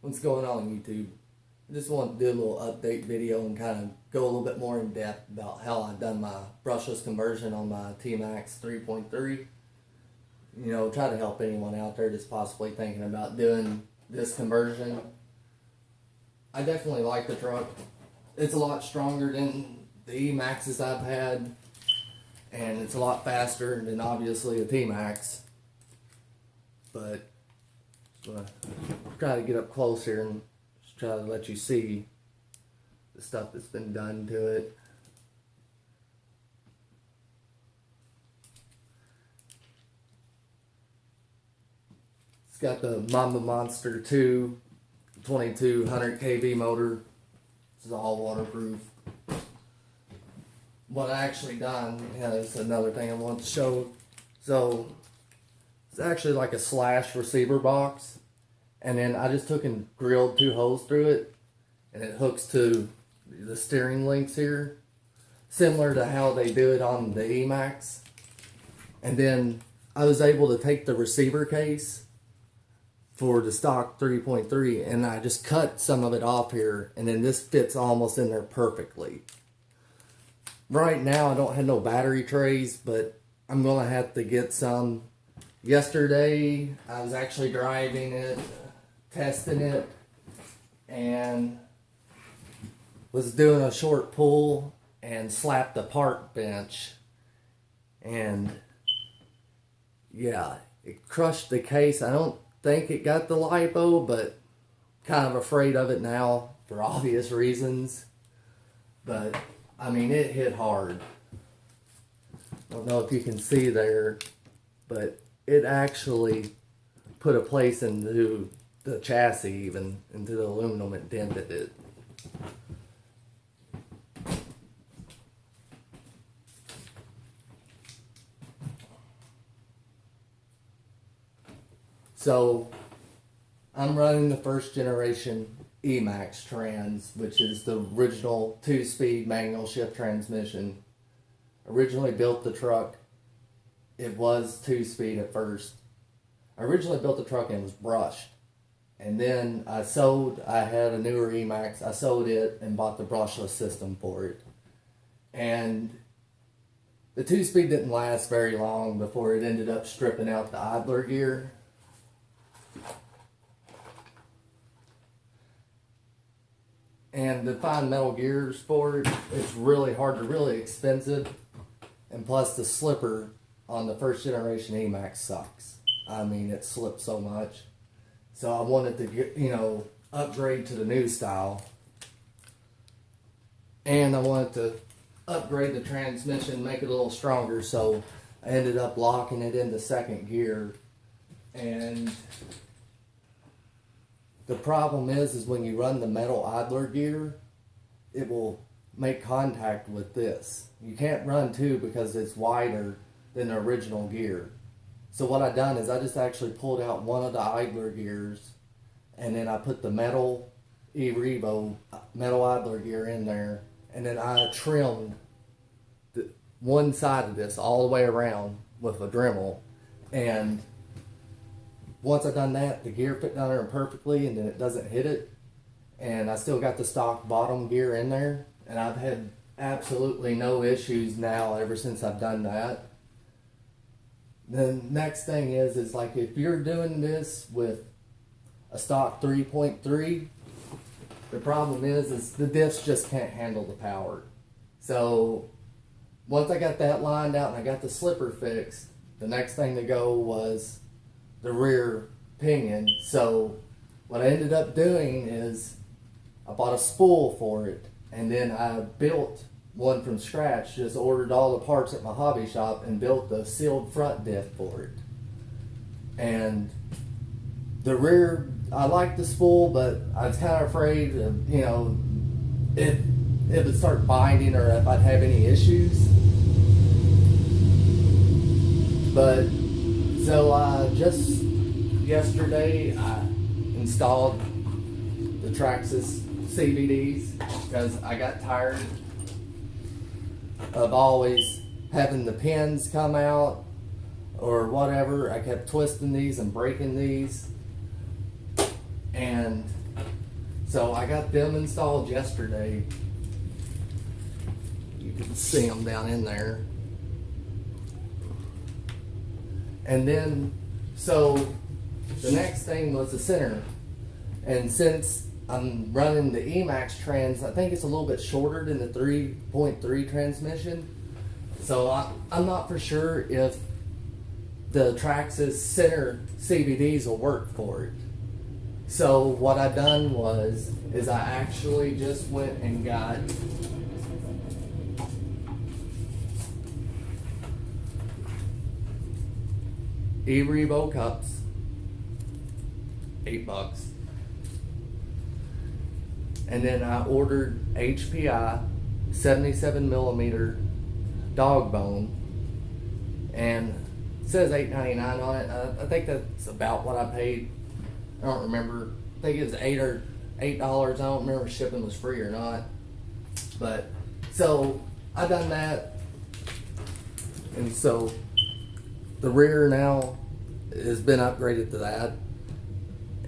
What's going on YouTube? I just want to do a little update video and kind of go a little bit more in depth about how I've done my brushless conversion on my T-Max 3.3. You know, try to help anyone out there that's possibly thinking about doing this conversion. I definitely like the truck. It's a lot stronger than the E-Maxes I've had, and it's a lot faster than obviously a T-Max. But I'm gonna try to get up close here and just try to let you see the stuff that's been done to it. It's got the Mamba Monster 2 2200 kV motor. This is all waterproof. What I actually done, that's another thing I want to show. So it's actually like a slash receiver box, and then I just took and drilled 2 holes through it, and it hooks to the steering links here, similar to how they do it on the E-Max. And then I was able to take the receiver case for the stock 3.3, and I just cut some of it off here, and then this fits almost in there perfectly. Right now I don't have no battery trays, but I'm gonna have to get some. Yesterday I was actually driving it, testing it, and was doing a short pull and slapped the park bench, and yeah, it crushed the case. I don't think it got the lipo, but kind of afraid of it now for obvious reasons. But I mean, it hit hard. I don't know if you can see there, but it actually put a place into the chassis, even into the aluminum. It dented it. So I'm running the first generation E-Max trans, which is the original 2-speed manual shift transmission. Originally built the truck, it was 2-speed at first. I originally built the truck and it was brushed. And then I had a newer E-Max, I sold it and bought the brushless system for it. And the 2-speed didn't last very long before it ended up stripping out the idler gear. And to find metal gears for it, it's really hard, to really expensive. And plus the slipper on the first generation E-Max sucks. I mean, it slips so much. So I wanted to get, upgrade to the new style. And I wanted to upgrade the transmission, make it a little stronger. So I ended up locking it into second gear. And the problem is when you run the metal idler gear, it will make contact with this. You can't run 2 because it's wider than the original gear. So what I done is I just actually pulled out one of the idler gears, and then I put the metal E-Revo metal idler gear in there, and then I trimmed one side of this all the way around with a Dremel. And once I done that, the gear fit down there perfectly, and then it doesn't hit it. And I still got the stock bottom gear in there, and I've had absolutely no issues now ever since I've done that. The next thing is like if you're doing this with a stock 3.3, the problem is the diffs just can't handle the power. So once I got that lined out and I got the slipper fixed, the next thing to go was the rear pinion. So what I ended up doing is I bought a spool for it, and then I built one from scratch, just ordered all the parts at my hobby shop and built the sealed front diff for it. And the rear, I like the spool, but I was kind of afraid of, if it would start binding or if I'd have any issues. But so just yesterday I installed the Traxxas CVDs because I got tired of always having the pins come out or whatever. I kept twisting these and breaking these, and So I got them installed yesterday. You can see them down in there. And then, so the next thing was the center. And since I'm running the Emax trans, I think it's a little bit shorter than the 3.3 transmission. So I'm not for sure if the Traxxas center CVDs will work for it. So what I done is I actually just went and got E-Revo cups, $8. And then I ordered HPI 77 millimeter dog bone, and it says $8.99 on it. I think that's about what I paid. I don't remember. I think it was $8. I don't remember if shipping was free or not. But so I done that, and so the rear now has been upgraded to that,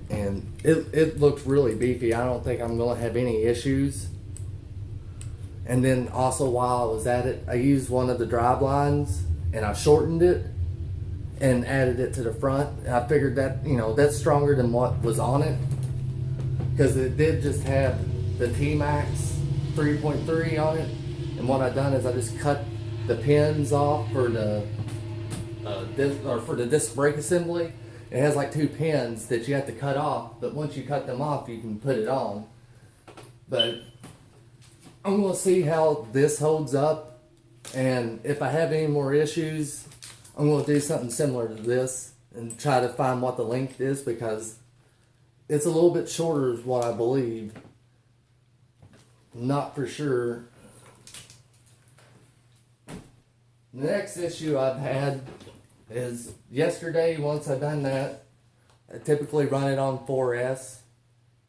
and it looks really beefy. I don't think I'm gonna have any issues. And then also while I was at it, I used one of the drive lines and I shortened it and added it to the front. I figured that, that's stronger than what was on it, because it did just have the T-Max 3.3 on it. And what I done is I just cut the pins off for the disc brake assembly. It has like 2 pins that you have to cut off, but once you cut them off, you can put it on. But I'm gonna see how this holds up, and if I have any more issues, I'm gonna do something similar to this and try to find what the length is, because it's a little bit shorter is what I believe. Not for sure. The next issue I've had is yesterday, once I've done that, I typically run it on 4S.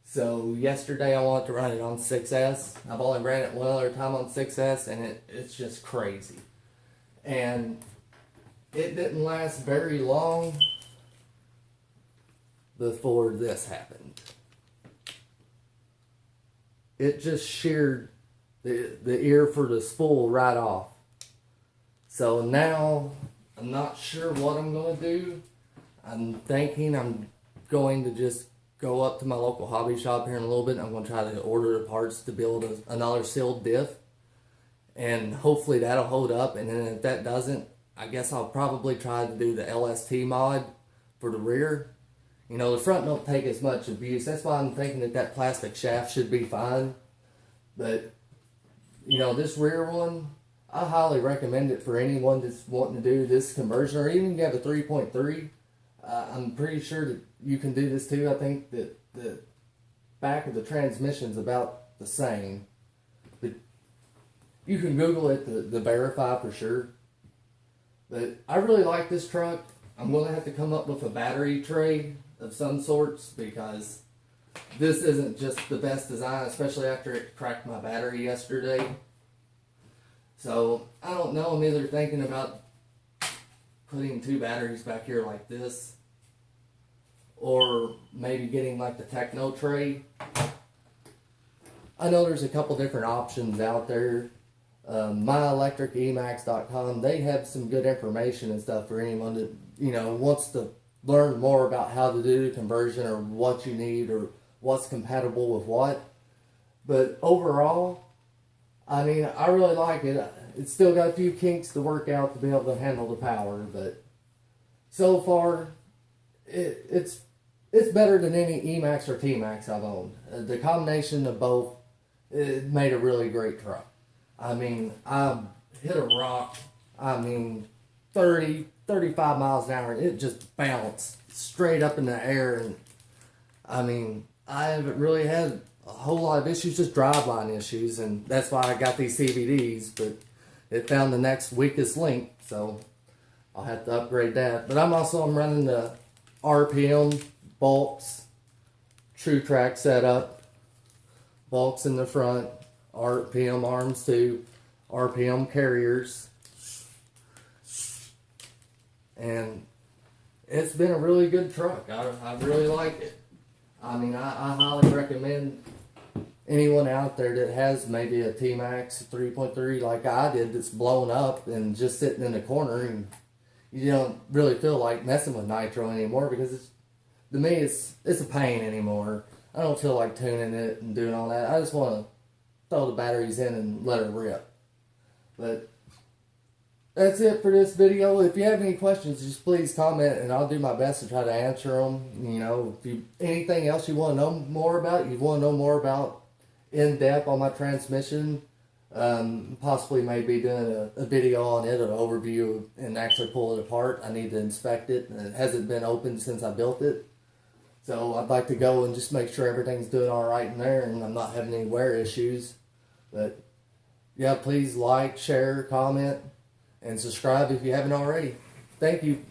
So yesterday I wanted to run it on 6S. I've only ran it one other time on 6S, and it's just crazy. And it didn't last very long before this happened. It just sheared the ear for the spool right off. So now I'm not sure what I'm going to do. I'm thinking I'm going to just go up to my local hobby shop here in a little bit. I'm going to try to order the parts to build another sealed diff. And hopefully that'll hold up. And then if that doesn't, I guess I'll probably try to do the LST mod for the rear. The front don't take as much abuse. That's why I'm thinking that plastic shaft should be fine. But, this rear one, I highly recommend it for anyone that's wanting to do this conversion, or even if you have a 3.3. I'm pretty sure that you can do this too. I think that the back of the transmission's about the same. But you can Google it to verify for sure. But I really like this truck. I'm going to have to come up with a battery tray of some sorts, because this isn't just the best design, especially after it cracked my battery yesterday. So I don't know. I'm either thinking about putting 2 batteries back here like this, or maybe getting like the Techno tray. I know there's a couple different options out there. MyElectricEmax.com, they have some good information and stuff for anyone that wants to learn more about how to do the conversion, or what you need, or what's compatible with what. But overall, I really like it. It's still got a few kinks to work out to be able to handle the power, but so far, it's better than any Emax or T-Max I've owned. The combination of both, it made a really great truck. I hit a rock, 30, 35 miles an hour, and it just bounced straight up in the air. And I haven't really had a whole lot of issues, just driveline issues, and that's why I got these CVDs. But it found the next weakest link, so I'll have to upgrade that. But I'm running the RPM bulks, True Track setup, bulks in the front, RPM arms too, RPM carriers, and it's been a really good truck. I really like it. I highly recommend anyone out there that has maybe a T-Max 3.3 like I did that's blown up and just sitting in the corner, and you don't really feel like messing with nitro anymore because it's, to me it's a pain anymore. I don't feel like tuning it and doing all that. I just want to throw the batteries in and let it rip. But that's it for this video. If you have any questions, just please comment and I'll do my best to try to answer them. You know, if you anything else you want to know more about, in depth on my transmission, possibly maybe doing a video on it, an overview, and actually pull it apart. I need to inspect it, and it hasn't been opened since I built it. So I'd like to go and just make sure everything's doing all right in there and I'm not having any wear issues. But yeah, please like, share, comment, and subscribe if you haven't already. Thank you.